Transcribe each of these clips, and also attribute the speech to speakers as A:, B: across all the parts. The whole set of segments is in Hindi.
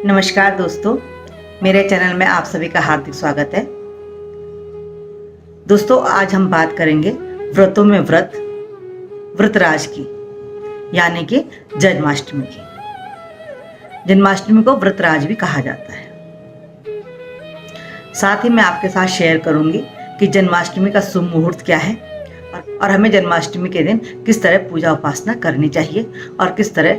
A: नमस्कार दोस्तों, मेरे चैनल में आप सभी का हार्दिक स्वागत है। दोस्तों, आज हम बात करेंगे व्रतों में व्रतराज की, यानी कि जन्माष्टमी की। जन्माष्टमी को व्रतराज भी कहा जाता है। साथ ही मैं आपके साथ शेयर करूंगी कि जन्माष्टमी का शुभ मुहूर्त क्या है और हमें जन्माष्टमी के दिन किस तरह पूजा उपासना करनी चाहिए और किस तरह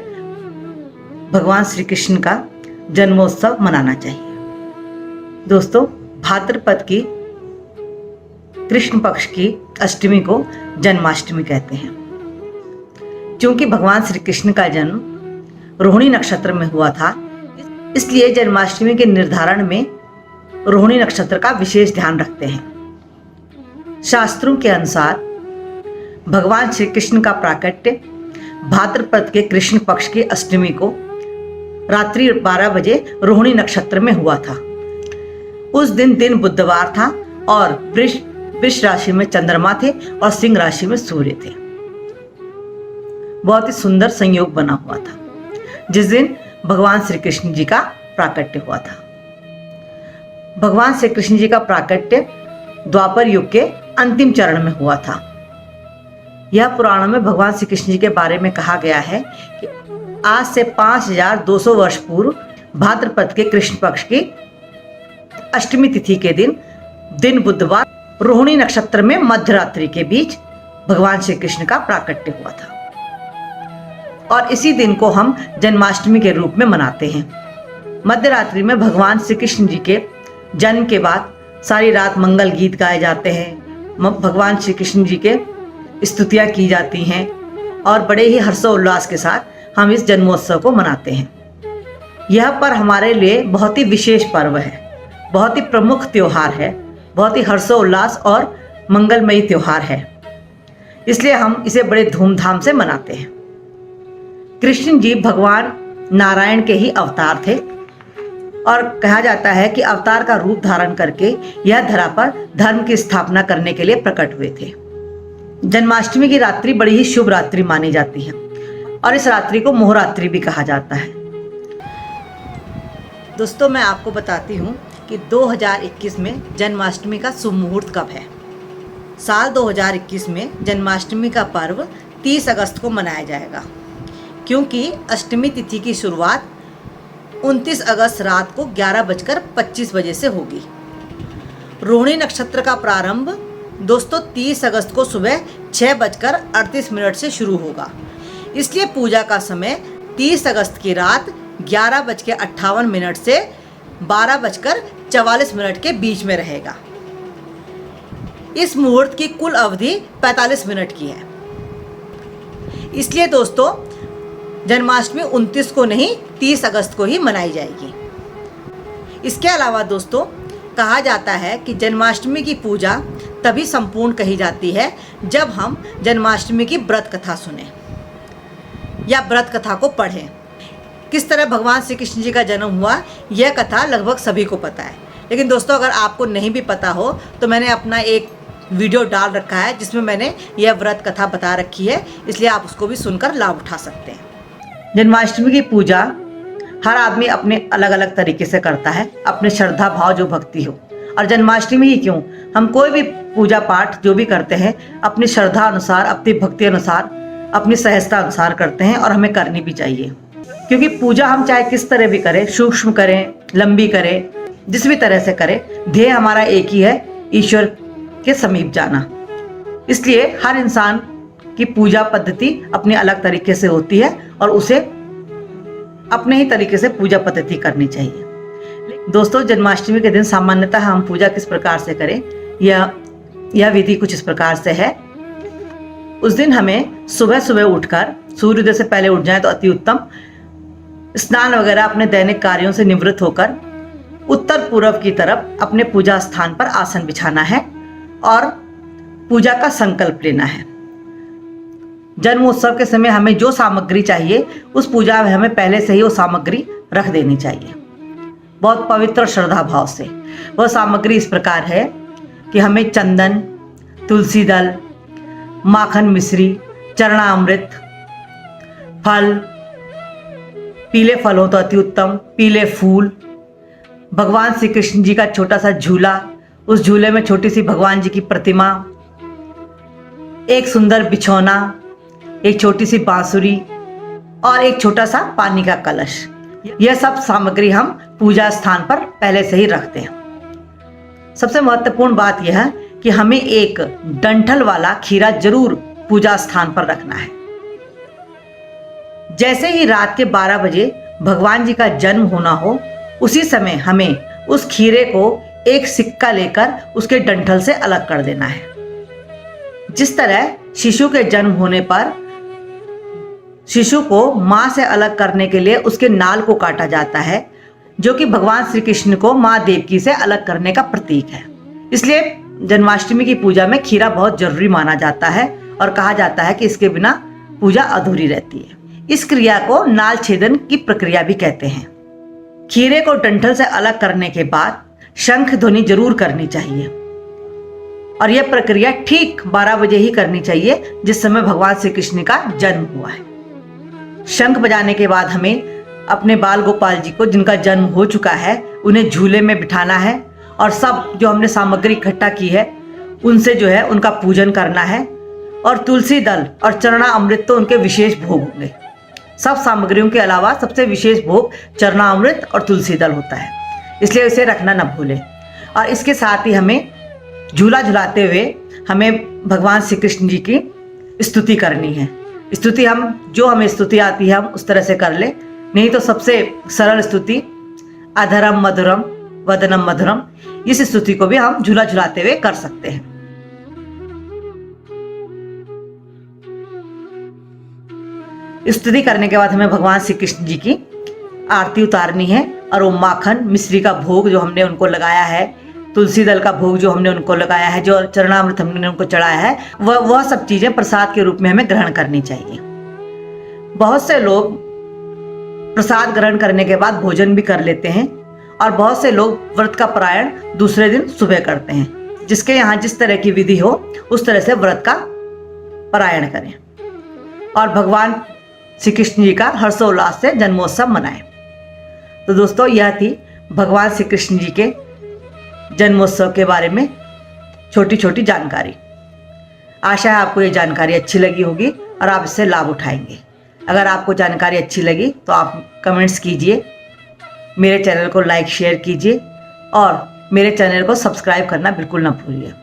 A: भगवान श्री कृष्ण का जन्मोत्सव मनाना चाहिए। दोस्तों, भाद्रपद की कृष्ण पक्ष की अष्टमी को जन्माष्टमी कहते हैं। क्योंकि भगवान श्री कृष्ण का जन्म रोहिणी नक्षत्र में हुआ था, इसलिए जन्माष्टमी के निर्धारण में रोहिणी नक्षत्र का विशेष ध्यान रखते हैं। शास्त्रों के अनुसार भगवान श्री कृष्ण का प्राकट्य भाद्रपद के कृष्ण पक्ष की अष्टमी को रात्रि 12 बजे रोहिणी नक्षत्र में हुआ था। उस दिन बुधवार था और वृष राशि में चंद्रमा थे और सिंह राशि में सूर्य थे। बहुत ही सुंदर संयोग बना हुआ था जिस दिन भगवान श्री कृष्ण जी का प्राकट्य हुआ था। भगवान श्री कृष्ण जी का प्राकट्य द्वापर युग के अंतिम चरण में हुआ था। यह पुराणों में भगवान श्री कृष्ण जी के बारे में कहा गया है कि आज से 5200 वर्ष पूर्व भाद्रपद के कृष्ण पक्ष की अष्टमी तिथि के दिन बुधवार रोहिणी नक्षत्र में मध्यरात्रि के बीच भगवान श्री कृष्ण का प्राकट्य हुआ था और इसी दिन को हम जन्माष्टमी के रूप में मनाते हैं। मध्यरात्रि में भगवान श्री कृष्ण जी के जन्म के बाद सारी रात मंगल गीत गाए जाते हैं, भगवान श्री कृष्ण जी के स्तुतियां की जाती हैं और बड़े ही हर्षोल्लास के साथ हम इस जन्मोत्सव को मनाते हैं। यह पर्व हमारे लिए बहुत ही विशेष पर्व है, बहुत ही प्रमुख त्योहार है, बहुत ही हर्षोल्लास और मंगलमयी त्योहार है, इसलिए हम इसे बड़े धूमधाम से मनाते हैं। कृष्ण जी भगवान नारायण के ही अवतार थे और कहा जाता है कि अवतार का रूप धारण करके यह धरा पर धर्म की स्थापना करने के लिए प्रकट हुए थे। जन्माष्टमी की रात्रि बड़ी ही शुभ रात्रि मानी जाती है और इस रात्रि को मोहरात्रि भी कहा जाता है। दोस्तों, मैं आपको बताती हूँ कि 2021 में जन्माष्टमी का शुभ मुहूर्त कब है। साल 2021 में जन्माष्टमी का पर्व 30 अगस्त को मनाया जाएगा, क्योंकि अष्टमी तिथि की शुरुआत 29 अगस्त रात को 11:25 बजे से होगी। रोहिणी नक्षत्र का प्रारंभ दोस्तों 30 अगस्त को सुबह 6:38 से शुरू होगा, इसलिए पूजा का समय 30 अगस्त की रात 11:58 से 12:44 के बीच में रहेगा। इस मुहूर्त की कुल अवधि 45 मिनट की है। इसलिए दोस्तों, जन्माष्टमी 29 को नहीं 30 अगस्त को ही मनाई जाएगी। इसके अलावा दोस्तों, कहा जाता है कि जन्माष्टमी की पूजा तभी संपूर्ण कही जाती है जब हम जन्माष्टमी की व्रत कथा सुने या व्रत कथा को पढ़ें। किस तरह भगवान श्री कृष्ण जी का जन्म हुआ, यह कथा लगभग सभी को पता है, लेकिन दोस्तों अगर आपको नहीं भी पता हो तो मैंने अपना एक वीडियो डाल रखा है जिसमें मैंने यह व्रत कथा बता रखी है, इसलिए आप उसको भी सुनकर लाभ उठा सकते हैं। जन्माष्टमी की पूजा हर आदमी अपने अलग अलग तरीके से करता है, अपने श्रद्धा भाव जो भक्ति हो। और जन्माष्टमी ही क्यों, हम कोई भी पूजा पाठ जो भी करते हैं अपनी श्रद्धा अनुसार, अपनी भक्ति अनुसार, अपनी सहजता अनुसार करते हैं और हमें करनी भी चाहिए। क्योंकि पूजा हम चाहे किस तरह भी करें, सूक्ष्म करें, लंबी करें, जिस भी तरह से करें, ध्येय हमारा एक ही है, ईश्वर के समीप जाना। इसलिए हर इंसान की पूजा पद्धति अपनी अलग तरीके से होती है और उसे अपने ही तरीके से पूजा पद्धति करनी चाहिए। दोस्तों, जन्माष्टमी के दिन सामान्यतः हम पूजा किस प्रकार से करें, यह विधि कुछ इस प्रकार से है। उस दिन हमें सुबह सुबह उठकर, सूर्योदय से पहले उठ जाए तो अति उत्तम, स्नान वगैरह अपने दैनिक कार्यों से निवृत्त होकर उत्तर पूर्व की तरफ अपने पूजा स्थान पर आसन बिछाना है और पूजा का संकल्प लेना है। जन्मोत्सव के समय हमें जो सामग्री चाहिए उस पूजा में हमें पहले से ही वो सामग्री रख देनी चाहिए, बहुत पवित्र श्रद्धा भाव से। वह सामग्री इस प्रकार है कि हमें चंदन, तुलसी दल, माखन मिश्री, चरणामृत, फल, पीले फल हो तो अति उत्तम, पीले फूल, भगवान श्री कृष्ण जी का छोटा सा झूला, उस झूले में छोटी सी भगवान जी की प्रतिमा, एक सुंदर बिछौना, एक छोटी सी बांसुरी और एक छोटा सा पानी का कलश। यह सब सामग्री हम पूजा स्थान पर पहले से ही रखते हैं। सबसे महत्वपूर्ण बात यह है कि हमें एक डंठल वाला खीरा जरूर पूजा स्थान पर रखना है। जैसे ही रात के 12 बजे भगवान जी का जन्म होना हो, उसी समय हमें उस खीरे को एक सिक्का लेकर उसके डंठल से अलग कर देना है। जिस तरह शिशु के जन्म होने पर शिशु को मां से अलग करने के लिए उसके नाल को काटा जाता है, जो कि भगवान श्री कृष्ण को मां देवकी से अलग करने का प्रतीक है। इसलिए जन्माष्टमी की पूजा में खीरा बहुत जरूरी माना जाता है और कहा जाता है कि इसके बिना पूजा अधूरी रहती है। इस क्रिया को नाल छेदन की प्रक्रिया भी कहते हैं। खीरे को डंठल से अलग करने के बाद शंख ध्वनि जरूर करनी चाहिए और यह प्रक्रिया ठीक 12 बजे ही करनी चाहिए, जिस समय भगवान श्री कृष्ण का जन्म हुआ है। शंख बजाने के बाद हमें अपने बाल गोपाल जी को, जिनका जन्म हो चुका है, उन्हें झूले में बिठाना है और सब जो हमने सामग्री इकट्ठा की है उनसे जो है उनका पूजन करना है। और तुलसी दल और चरणा अमृत तो उनके विशेष भोग होंगे। सब सामग्रियों के अलावा सबसे विशेष भोग चरणा अमृत और तुलसी दल होता है, इसलिए इसे रखना न भूलें। और इसके साथ ही हमें झूला झुलाते हुए हमें भगवान श्री कृष्ण जी की स्तुति करनी है। स्तुति हमें स्तुति आती है हम उस तरह से कर ले, नहीं तो सबसे सरल स्तुति अधरम मधुरम वदनम मधुरम, इस स्तुति को भी हम झूला झुलाते हुए कर सकते हैं। स्तुति करने के बाद हमें भगवान श्री कृष्ण जी की आरती उतारनी है और वो माखन मिश्री का भोग जो हमने उनको लगाया है, तुलसी दल का भोग जो हमने उनको लगाया है, जो चरणामृत हमने उनको चढ़ाया है, वह सब चीजें प्रसाद के रूप में हमें ग्रहण करनी चाहिए। बहुत से लोग प्रसाद ग्रहण करने के बाद भोजन भी कर लेते हैं और बहुत से लोग व्रत का पारायण दूसरे दिन सुबह करते हैं। जिसके यहाँ जिस तरह की विधि हो उस तरह से व्रत का पारायण करें और भगवान श्री कृष्ण जी का हर्षोल्लास से जन्मोत्सव मनाएं। तो दोस्तों, यह थी भगवान श्री कृष्ण जी के जन्मोत्सव के बारे में छोटी छोटी जानकारी। आशा है आपको ये जानकारी अच्छी लगी होगी और आप इससे लाभ उठाएंगे। अगर आपको जानकारी अच्छी लगी तो आप कमेंट्स कीजिए, मेरे चैनल को लाइक शेयर कीजिए और मेरे चैनल को सब्सक्राइब करना बिल्कुल ना भूलिए।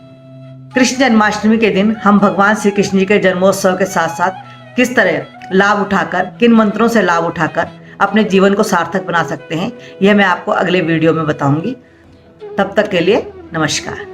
A: कृष्ण जन्माष्टमी के दिन हम भगवान श्री कृष्ण जी के जन्मोत्सव के साथ साथ किस तरह लाभ उठाकर, किन मंत्रों से लाभ उठाकर अपने जीवन को सार्थक बना सकते हैं, यह मैं आपको अगले वीडियो में बताऊंगी। तब तक के लिए नमस्कार।